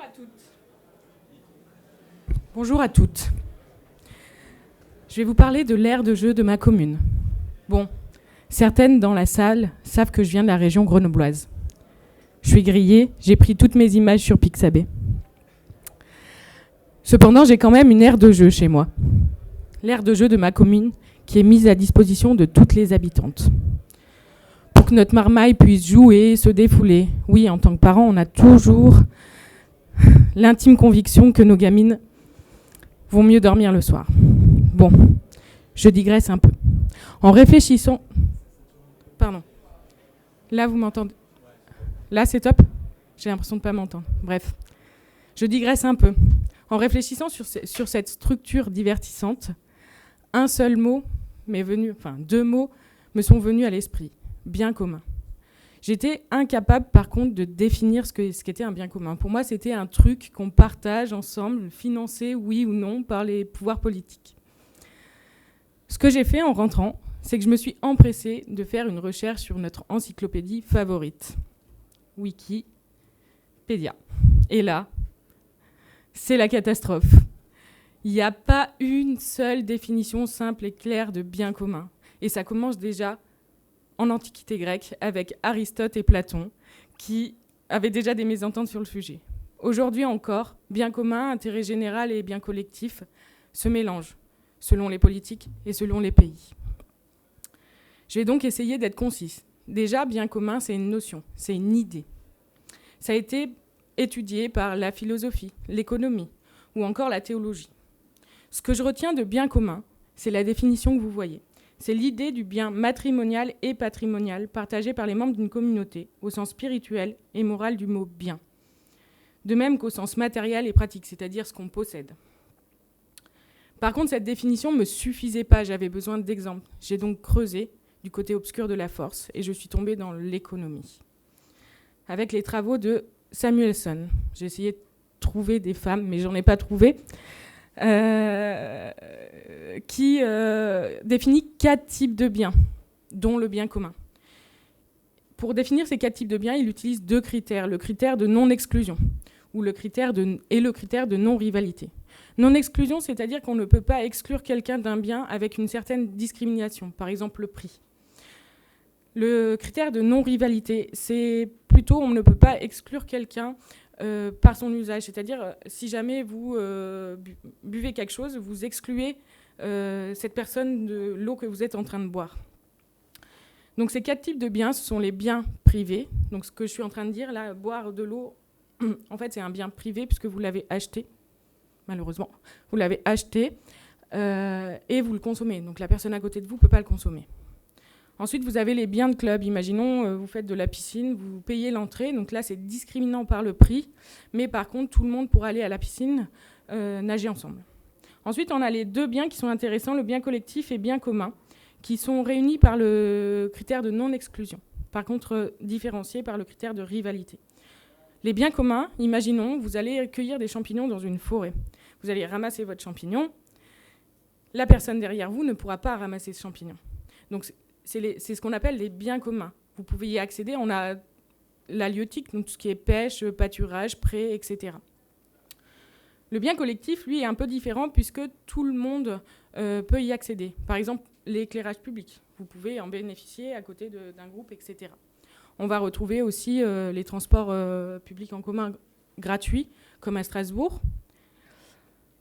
à toutes. Bonjour à toutes. Je vais vous parler de l'aire de jeu de ma commune. Bon, certaines dans la salle savent que je viens de la région grenobloise. Je suis grillée, j'ai pris toutes mes images sur Pixabay. Cependant, j'ai quand même une aire de jeu chez moi. L'aire de jeu de ma commune qui est mise à disposition de toutes les habitantes. Pour que notre marmaille puisse jouer, se défouler. Oui, en tant que parent, on a toujours l'intime conviction que nos gamines vont mieux dormir le soir. Bon, je digresse un peu. En réfléchissant... Pardon. Là, vous m'entendez ? Là, c'est top ? J'ai l'impression de ne pas m'entendre. Bref, je digresse un peu. En réfléchissant sur cette structure divertissante, un seul mot m'est venu, enfin 2 mots me sont venus à l'esprit. Bien commun. J'étais incapable, par contre, de définir ce qu'était un bien commun. Pour moi, c'était un truc qu'on partage ensemble, financé, oui ou non, par les pouvoirs politiques. Ce que j'ai fait en rentrant, c'est que je me suis empressée de faire une recherche sur notre encyclopédie favorite, Wikipédia. Et là, c'est la catastrophe. Il n'y a pas une seule définition simple et claire de bien commun. Et ça commence déjà en Antiquité grecque avec Aristote et Platon, qui avaient déjà des mésententes sur le sujet. Aujourd'hui encore, bien commun, intérêt général et bien collectif se mélangent selon les politiques et selon les pays. Je vais donc essayer d'être concise. Déjà, bien commun, c'est une notion, c'est une idée. Ça a été étudié par la philosophie, l'économie ou encore la théologie. Ce que je retiens de bien commun, c'est la définition que vous voyez. C'est l'idée du bien matrimonial et patrimonial partagé par les membres d'une communauté, au sens spirituel et moral du mot bien. De même qu'au sens matériel et pratique, c'est-à-dire ce qu'on possède. Par contre, cette définition ne me suffisait pas, j'avais besoin d'exemples. J'ai donc creusé du côté obscur de la force et je suis tombée dans l'économie. Avec les travaux de Samuelson. J'ai essayé de trouver des femmes, mais j'en ai pas trouvé. Qui définit 4 types de biens, dont le bien commun. Pour définir ces 4 types de biens, il utilise 2 critères. Le critère de non-exclusion et le critère de non-rivalité. Non-exclusion, c'est-à-dire qu'on ne peut pas exclure quelqu'un d'un bien avec une certaine discrimination, par exemple le prix. Le critère de non-rivalité, c'est plutôt on ne peut pas exclure quelqu'un par son usage. C'est-à-dire, si jamais vous buvez quelque chose, vous excluez cette personne de l'eau que vous êtes en train de boire. Donc ces 4 types de biens, ce sont les biens privés. Donc ce que je suis en train de dire, là, boire de l'eau, en fait, c'est un bien privé puisque vous l'avez acheté, malheureusement. Vous l'avez acheté et vous le consommez. Donc la personne à côté de vous ne peut pas le consommer. Ensuite, vous avez les biens de club. Imaginons, vous faites de la piscine, vous payez l'entrée. Donc là, c'est discriminant par le prix. Mais par contre, tout le monde pourra aller à la piscine nager ensemble. Ensuite, on a les 2 biens qui sont intéressants, le bien collectif et bien commun, qui sont réunis par le critère de non-exclusion. Par contre, différenciés par le critère de rivalité. Les biens communs, imaginons, vous allez cueillir des champignons dans une forêt. Vous allez ramasser votre champignon. La personne derrière vous ne pourra pas ramasser ce champignon. Donc, c'est ce qu'on appelle les biens communs. Vous pouvez y accéder. On a l'halieutique, donc tout ce qui est pêche, pâturage, pré, etc. Le bien collectif, lui, est un peu différent puisque tout le monde peut y accéder. Par exemple, l'éclairage public. Vous pouvez en bénéficier à côté d'un groupe, etc. On va retrouver aussi les transports publics en commun gratuits, comme à Strasbourg.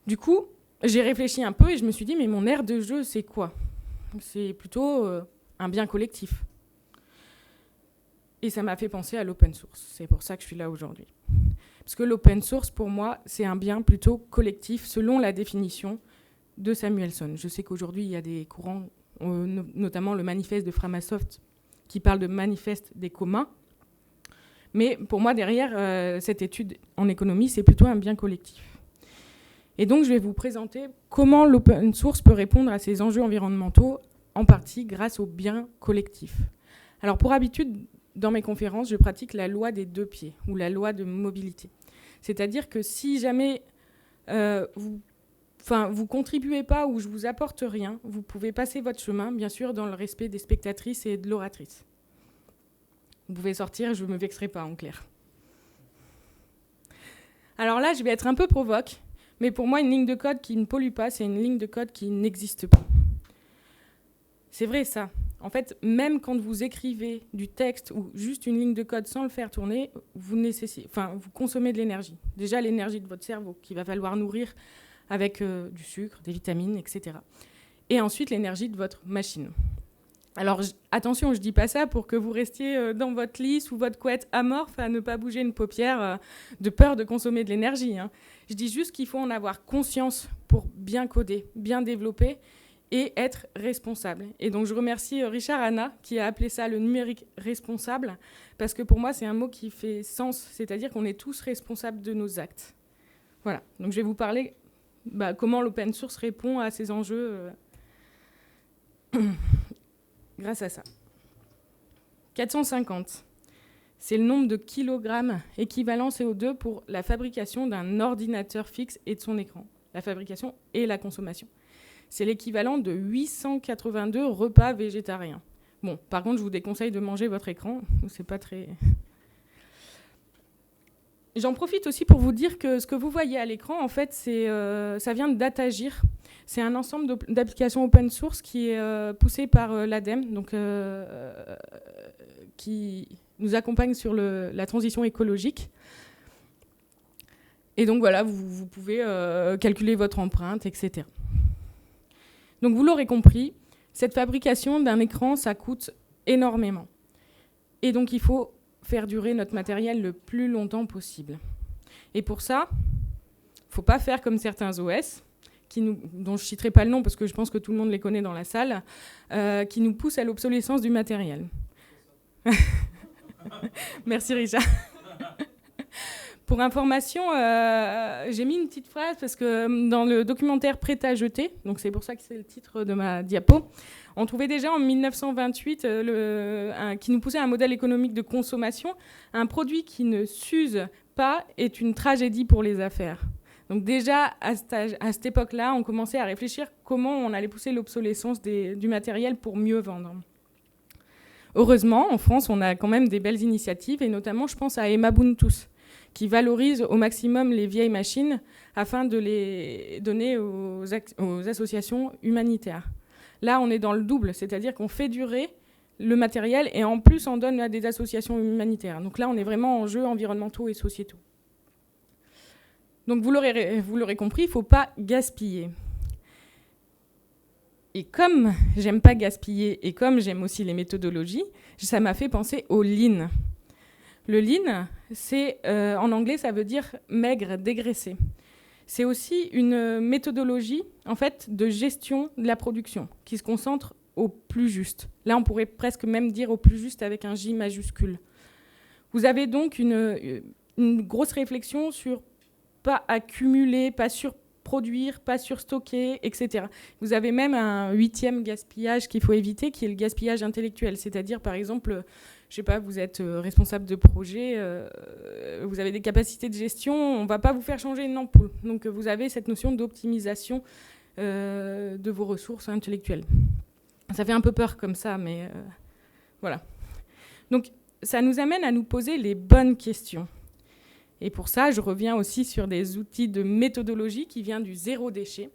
Du coup, j'ai réfléchi un peu et je me suis dit, mais mon aire de jeu, c'est quoi ? C'est plutôt un bien collectif. Et ça m'a fait penser à l'open source. C'est pour ça que je suis là aujourd'hui. Parce que l'open source, pour moi, c'est un bien plutôt collectif, selon la définition de Samuelson. Je sais qu'aujourd'hui, il y a des courants, notamment le manifeste de Framasoft, qui parle de manifeste des communs. Mais pour moi, derrière cette étude en économie, c'est plutôt un bien collectif. Et donc, je vais vous présenter comment l'open source peut répondre à ces enjeux environnementaux, en partie grâce au bien collectif. Alors, pour habitude, dans mes conférences, je pratique la loi des 2 pieds, ou la loi de mobilité. C'est-à-dire que si jamais vous contribuez pas ou je vous apporte rien, vous pouvez passer votre chemin, bien sûr, dans le respect des spectatrices et de l'oratrice. Vous pouvez sortir, je ne me vexerai pas, en clair. Alors là, je vais être un peu provoque, mais pour moi, une ligne de code qui ne pollue pas, c'est une ligne de code qui n'existe pas. C'est vrai ça. En fait, même quand vous écrivez du texte ou juste une ligne de code sans le faire tourner, vous consommez de l'énergie. Déjà, l'énergie de votre cerveau qu'il va falloir nourrir avec du sucre, des vitamines, etc. Et ensuite, l'énergie de votre machine. Alors, attention, je ne dis pas ça pour que vous restiez dans votre lit sous votre couette amorphe à ne pas bouger une paupière de peur de consommer de l'énergie. Hein. Je dis juste qu'il faut en avoir conscience pour bien coder, bien développer et être responsable. Et donc, je remercie Richard Hanna qui a appelé ça le numérique responsable parce que pour moi, c'est un mot qui fait sens, c'est-à-dire qu'on est tous responsables de nos actes. Voilà, donc je vais vous parler comment l'open source répond à ces enjeux grâce à ça. 450, c'est le nombre de kilogrammes équivalent CO2 pour la fabrication d'un ordinateur fixe et de son écran. La fabrication et la consommation. C'est l'équivalent de 882 repas végétariens. Bon, par contre, je vous déconseille de manger votre écran. C'est pas très... J'en profite aussi pour vous dire que ce que vous voyez à l'écran, en fait, ça vient de Datagir. C'est un ensemble d'applications open source qui est poussé par l'ADEME, donc, qui nous accompagne sur la transition écologique. Et donc voilà, vous pouvez calculer votre empreinte, etc. Donc vous l'aurez compris, cette fabrication d'un écran, ça coûte énormément. Et donc il faut faire durer notre matériel le plus longtemps possible. Et pour ça, il ne faut pas faire comme certains OS, dont je ne citerai pas le nom parce que je pense que tout le monde les connaît dans la salle, qui nous poussent à l'obsolescence du matériel. Merci Richard. Pour information, j'ai mis une petite phrase parce que dans le documentaire Prêt à jeter, donc c'est pour ça que c'est le titre de ma diapo, on trouvait déjà en 1928 qui nous poussait à un modèle économique de consommation. Un produit qui ne s'use pas est une tragédie pour les affaires. Donc déjà, à cette époque-là, on commençait à réfléchir comment on allait pousser l'obsolescence du matériel pour mieux vendre. Heureusement, en France, on a quand même des belles initiatives, et notamment, je pense à Emma Buntus, qui valorise au maximum les vieilles machines afin de les donner aux associations humanitaires. Là, on est dans le double, c'est-à-dire qu'on fait durer le matériel et en plus, on donne à des associations humanitaires. Donc là, on est vraiment en enjeux environnementaux et sociétaux. Donc vous l'aurez compris, il ne faut pas gaspiller. Et comme j'aime pas gaspiller et comme j'aime aussi les méthodologies, ça m'a fait penser au Lean. Le Lean, en anglais, ça veut dire maigre, dégraissé. C'est aussi une méthodologie en fait, de gestion de la production qui se concentre au plus juste. Là, on pourrait presque même dire au plus juste avec un J majuscule. Vous avez donc une grosse réflexion sur pas accumuler, pas surproduire, pas surstocker, etc. Vous avez même un 8e gaspillage qu'il faut éviter, qui est le gaspillage intellectuel. C'est-à-dire, par exemple, je sais pas, vous êtes responsable de projet, vous avez des capacités de gestion, on ne va pas vous faire changer une ampoule. Donc vous avez cette notion d'optimisation de vos ressources intellectuelles. Ça fait un peu peur comme ça, mais voilà. Donc ça nous amène à nous poser les bonnes questions. Et pour ça, je reviens aussi sur des outils de méthodologie qui viennent du zéro déchet.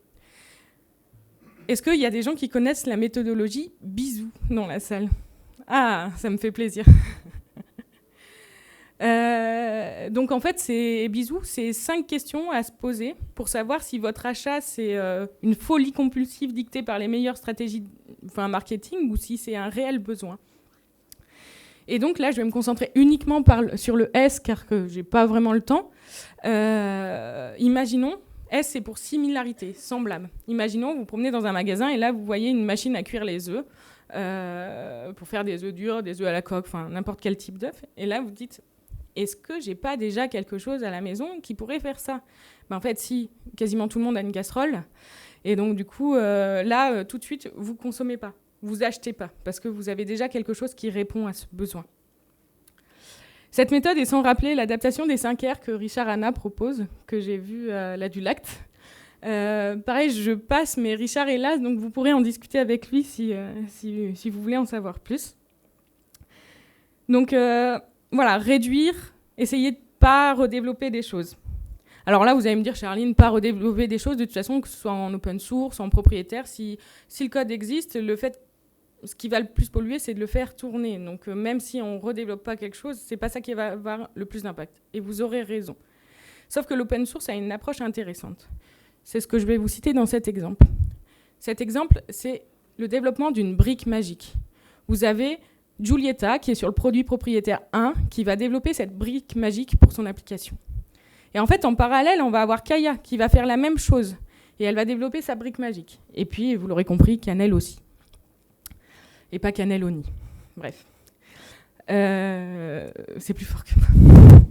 Est-ce qu'il y a des gens qui connaissent la méthodologie BISOU dans la salle ? Ah, ça me fait plaisir. Donc en fait, BISOU, c'est 5 questions à se poser pour savoir si votre achat, c'est une folie compulsive dictée par les meilleures stratégies marketing ou si c'est un réel besoin. Et donc là, je vais me concentrer uniquement sur le S, car que je n'ai pas vraiment le temps. Imaginons, S, c'est pour similarité, semblable. Imaginons, vous promenez dans un magasin et là, vous voyez une machine à cuire les œufs pour faire des œufs durs, des œufs à la coque, enfin n'importe quel type d'œuf. Et là, vous dites, est-ce que j'ai pas déjà quelque chose à la maison qui pourrait faire ça ? En fait, si, quasiment tout le monde a une casserole. Et donc, du coup, là, tout de suite, vous ne consommez pas. Vous achetez pas, parce que vous avez déjà quelque chose qui répond à ce besoin. Cette méthode est sans rappeler l'adaptation des 5 R que Richard Hanna propose, que j'ai vu là du LACT. Pareil, je passe, mais Richard est là, donc vous pourrez en discuter avec lui si vous voulez en savoir plus. Donc voilà, réduire, essayer de ne pas redévelopper des choses. Alors là, vous allez me dire, Charline, pas redévelopper des choses, de toute façon, que ce soit en open source, en propriétaire, si le code existe, ce qui va le plus polluer, c'est de le faire tourner. Donc même si on ne redéveloppe pas quelque chose, c'est pas ça qui va avoir le plus d'impact. Et vous aurez raison. Sauf que l'open source a une approche intéressante. C'est ce que je vais vous citer dans cet exemple. Cet exemple, c'est le développement d'une brique magique. Vous avez Giulietta, qui est sur le produit propriétaire 1, qui va développer cette brique magique pour son application. Et en fait, en parallèle, on va avoir Kaya, qui va faire la même chose. Et elle va développer sa brique magique. Et puis, vous l'aurez compris, Canel aussi. Et pas Cannelloni. Bref. C'est plus fort que moi.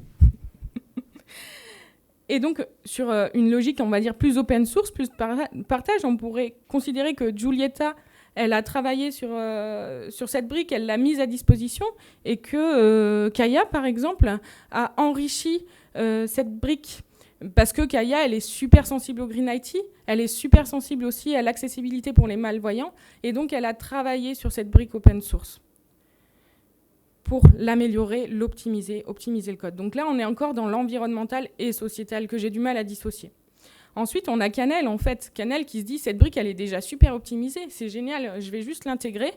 Et donc, sur une logique, on va dire, plus open source, plus partage, on pourrait considérer que Giulietta, elle a travaillé sur cette brique, elle l'a mise à disposition, et que Kaya, par exemple, a enrichi cette brique. Parce que Kaya, elle est super sensible au Green IT, elle est super sensible aussi à l'accessibilité pour les malvoyants, et donc elle a travaillé sur cette brique open source pour l'améliorer, l'optimiser, optimiser le code. Donc là, on est encore dans l'environnemental et sociétal que j'ai du mal à dissocier. Ensuite, on a Canel, en fait. Canel qui se dit, cette brique, elle est déjà super optimisée, c'est génial, je vais juste l'intégrer.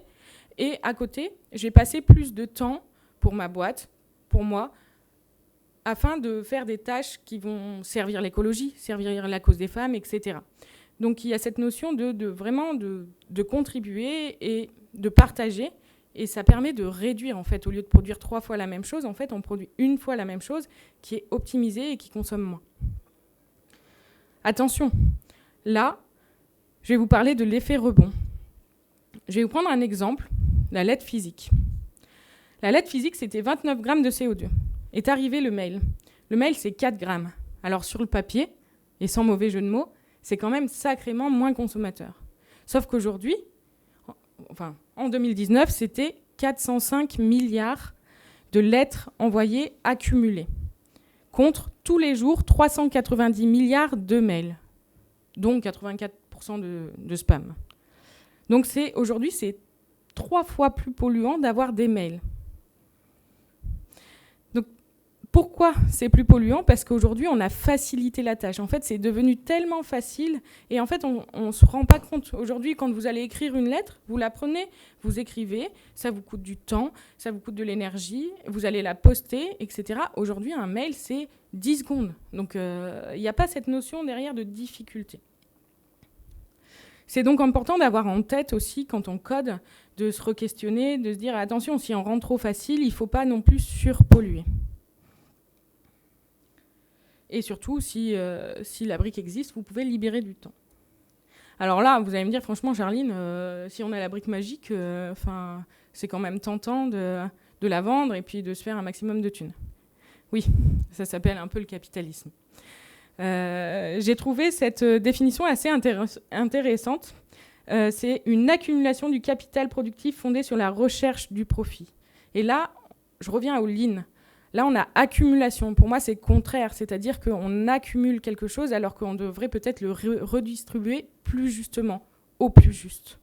Et à côté, je vais passer plus de temps pour ma boîte, pour moi, afin de faire des tâches qui vont servir l'écologie, servir la cause des femmes, etc. Donc il y a cette notion de vraiment de contribuer et de partager, et ça permet de réduire, en fait, au lieu de produire 3 fois la même chose, en fait, on produit une fois la même chose qui est optimisée et qui consomme moins. Attention, là, je vais vous parler de l'effet rebond. Je vais vous prendre un exemple, la LED physique. La LED physique, c'était 29 grammes de CO2. Est arrivé le mail. Le mail, c'est 4 grammes. Alors sur le papier, et sans mauvais jeu de mots, c'est quand même sacrément moins consommateur. Sauf qu'aujourd'hui, enfin en 2019, c'était 405 milliards de lettres envoyées accumulées, contre tous les jours 390 milliards de mails, dont 84% de spam. Donc aujourd'hui, c'est 3 fois plus polluant d'avoir des mails. Pourquoi c'est plus polluant ? Parce qu'aujourd'hui, on a facilité la tâche. En fait, c'est devenu tellement facile. Et en fait, on ne se rend pas compte. Aujourd'hui, quand vous allez écrire une lettre, vous la prenez, vous écrivez, ça vous coûte du temps, ça vous coûte de l'énergie, vous allez la poster, etc. Aujourd'hui, un mail, c'est 10 secondes. Donc, il n'y a pas cette notion derrière de difficulté. C'est donc important d'avoir en tête aussi, quand on code, de se re-questionner, de se dire, attention, si on rend trop facile, il ne faut pas non plus surpolluer. Et surtout, si la brique existe, vous pouvez libérer du temps. Alors là, vous allez me dire, franchement, Charline, si on a la brique magique, c'est quand même tentant de la vendre et puis de se faire un maximum de thunes. Oui, ça s'appelle un peu le capitalisme. J'ai trouvé cette définition assez intéressante. C'est une accumulation du capital productif fondée sur la recherche du profit. Et là, je reviens au lean. Là, on a accumulation. Pour moi, c'est contraire. C'est-à-dire qu'on accumule quelque chose alors qu'on devrait peut-être le redistribuer plus justement, au plus juste.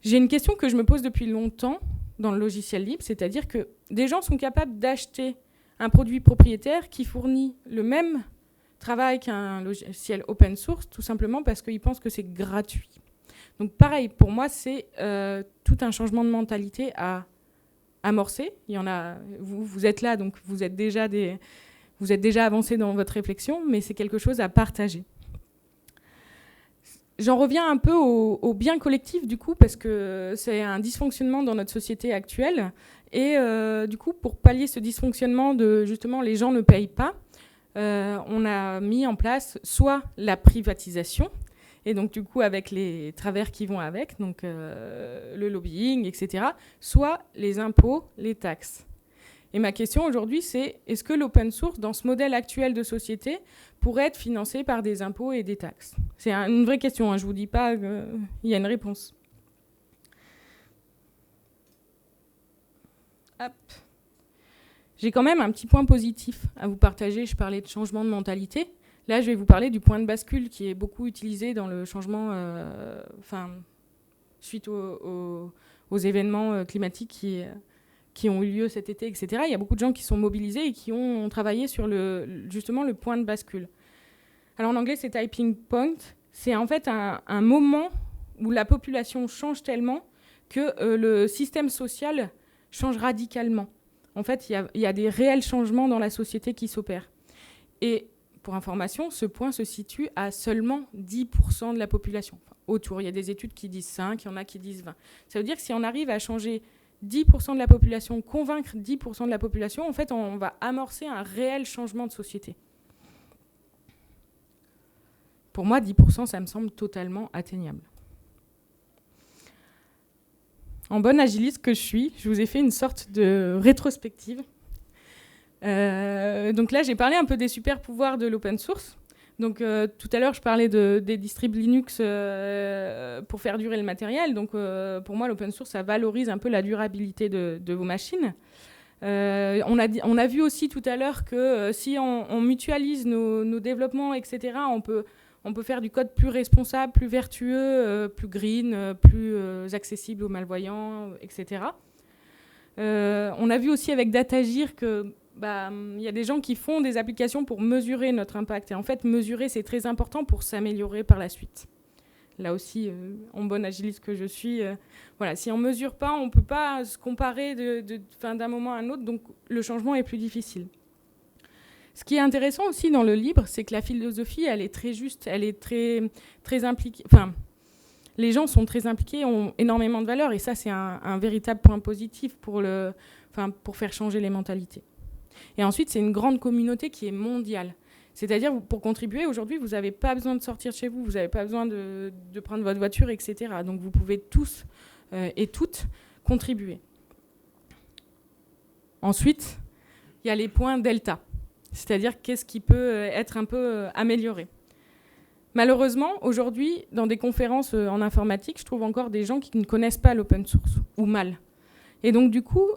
J'ai une question que je me pose depuis longtemps dans le logiciel libre, c'est-à-dire que des gens sont capables d'acheter un produit propriétaire qui fournit le même travail qu'un logiciel open source, tout simplement parce qu'ils pensent que c'est gratuit. Donc pareil, pour moi, c'est tout un changement de mentalité à amorcé. Il y en a, vous êtes là, donc vous êtes déjà avancé dans votre réflexion, mais c'est quelque chose à partager. J'en reviens un peu au bien collectif, du coup, parce que c'est un dysfonctionnement dans notre société actuelle. Et du coup, pour pallier ce dysfonctionnement de, justement, les gens ne payent pas, on a mis en place soit la privatisation, et donc du coup avec les travers qui vont avec, donc le lobbying, etc., soit les impôts, les taxes. Et ma question aujourd'hui, c'est est-ce que l'open source, dans ce modèle actuel de société, pourrait être financé par des impôts et des taxes ? C'est une vraie question, hein, je ne vous dis pas qu'il y a une réponse. Hop. J'ai quand même un petit point positif à vous partager. Je parlais de changement de mentalité. Là, je vais vous parler du point de bascule qui est beaucoup utilisé dans le changement, suite aux événements climatiques qui ont eu lieu cet été, etc. Il y a beaucoup de gens qui sont mobilisés et qui ont travaillé sur justement le point de bascule. Alors en anglais, c'est tipping point. C'est en fait un moment où la population change tellement que le système social change radicalement. En fait, il y a des réels changements dans la société qui s'opèrent. Et pour information, ce point se situe à seulement 10% de la population. Enfin, autour, il y a des études qui disent 5, il y en a qui disent 20. Ça veut dire que si on arrive à changer 10% de la population, convaincre 10% de la population, en fait, on va amorcer un réel changement de société. Pour moi, 10%, ça me semble totalement atteignable. En bonne agiliste que je suis, je vous ai fait une sorte de rétrospective. Donc là, j'ai parlé un peu des super pouvoirs de l'open source. Donc tout à l'heure, je parlais des distribs Linux pour faire durer le matériel. Donc pour moi, l'open source, ça valorise un peu la durabilité de vos machines. On a vu aussi tout à l'heure que si on mutualise nos développements, etc., on peut faire du code plus responsable, plus vertueux, plus green, plus accessible aux malvoyants, etc. On a vu aussi avec DataGir que y a des gens qui font des applications pour mesurer notre impact. Et en fait, mesurer, c'est très important pour s'améliorer par la suite. Là aussi, en bonne agiliste que je suis, voilà, si on ne mesure pas, on ne peut pas se comparer d'un moment à un autre, donc le changement est plus difficile. Ce qui est intéressant aussi dans le libre, c'est que la philosophie, elle est très juste, elle est très, très impliquée. Enfin, les gens sont très impliqués, ont énormément de valeur, et ça, c'est un véritable point positif pour faire changer les mentalités. Et ensuite, c'est une grande communauté qui est mondiale. C'est-à-dire, pour contribuer, aujourd'hui, vous n'avez pas besoin de sortir de chez vous, vous n'avez pas besoin de prendre votre voiture, etc. Donc, vous pouvez tous et toutes contribuer. Ensuite, il y a les points delta. C'est-à-dire, qu'est-ce qui peut être un peu amélioré. Malheureusement, aujourd'hui, dans des conférences en informatique, je trouve encore des gens qui ne connaissent pas l'open source, ou mal. Et donc, du coup,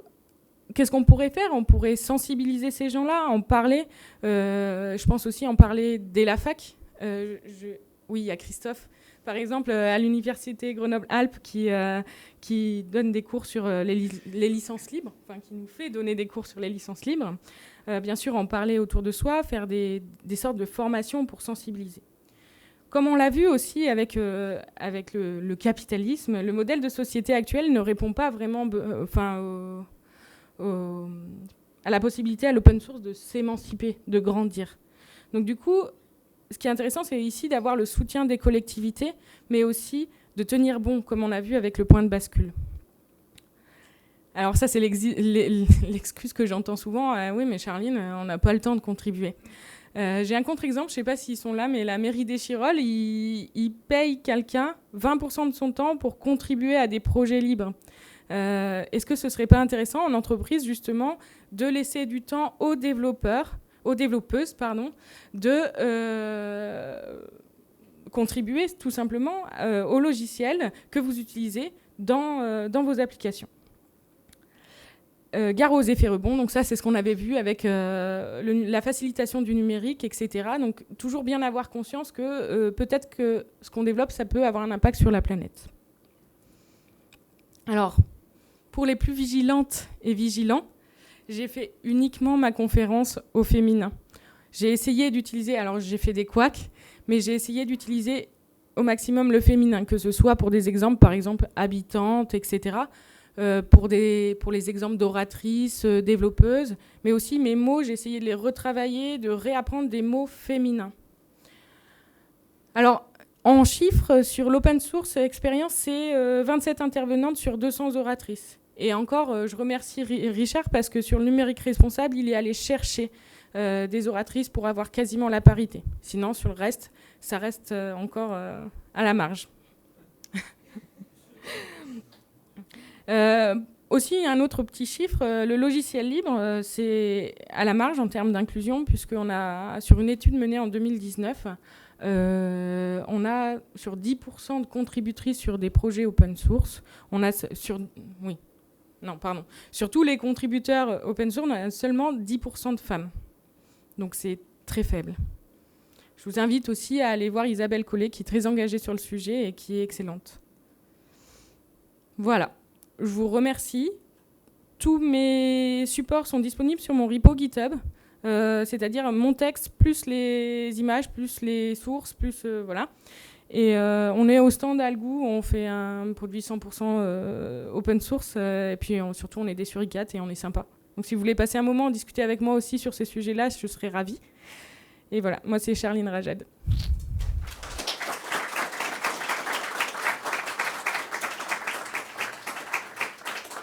qu'est-ce qu'on pourrait faire ? On pourrait sensibiliser ces gens-là, en parler. Je pense aussi en parler dès la fac. Oui, il y a Christophe, par exemple, à l'université Grenoble-Alpes, qui donne des cours sur les licences libres, enfin, qui nous fait donner des cours sur les licences libres. Bien sûr, en parler autour de soi, faire des sortes de formations pour sensibiliser. Comme on l'a vu aussi avec le capitalisme, le modèle de société actuel ne répond pas vraiment à la possibilité à l'open source de s'émanciper, de grandir. Donc du coup, ce qui est intéressant, c'est ici d'avoir le soutien des collectivités, mais aussi de tenir bon, comme on a vu avec le point de bascule. Alors ça, c'est l'excuse que j'entends souvent. Oui, mais Charline, on n'a pas le temps de contribuer. J'ai un contre-exemple, je ne sais pas s'ils sont là, mais la mairie d'Échirolles, ils payent quelqu'un 20% de son temps pour contribuer à des projets libres. Est-ce que ce ne serait pas intéressant en entreprise, justement, de laisser du temps aux développeuses, de contribuer tout simplement au logiciel que vous utilisez dans vos applications. Gare aux effets rebonds, donc ça c'est ce qu'on avait vu avec la facilitation du numérique, etc. Donc toujours bien avoir conscience que peut-être que ce qu'on développe, ça peut avoir un impact sur la planète. Alors, pour les plus vigilantes et vigilants, j'ai fait uniquement ma conférence au féminin. J'ai essayé d'utiliser, alors j'ai fait des couacs, mais j'ai essayé d'utiliser au maximum le féminin, que ce soit pour des exemples, par exemple, habitantes, etc., pour les exemples d'oratrices, développeuses, mais aussi mes mots, j'ai essayé de les retravailler, de réapprendre des mots féminins. Alors, en chiffres, sur l'open source expérience, c'est 27 intervenantes sur 200 oratrices. Et encore, je remercie Richard parce que sur le numérique responsable, il est allé chercher des oratrices pour avoir quasiment la parité. Sinon, sur le reste, ça reste encore à la marge. Aussi, un autre petit chiffre, le logiciel libre, c'est à la marge en termes d'inclusion, puisqu'on a, sur une étude menée en 2019, on a sur 10% de contributrices sur des projets open source. On a sur tous les contributeurs open source, on a seulement 10% de femmes. Donc c'est très faible. Je vous invite aussi à aller voir Isabelle Collet, qui est très engagée sur le sujet et qui est excellente. Voilà. Je vous remercie. tous mes supports sont disponibles sur mon repo GitHub, c'est-à-dire mon texte plus les images, plus les sources, plus voilà. Et on est au stand Algou, on fait un produit 100% open source, et puis surtout on est des suricates et on est sympa. Donc si vous voulez passer un moment, discuter avec moi aussi sur ces sujets-là, je serais ravie. Et voilà, moi c'est Charline Rajad.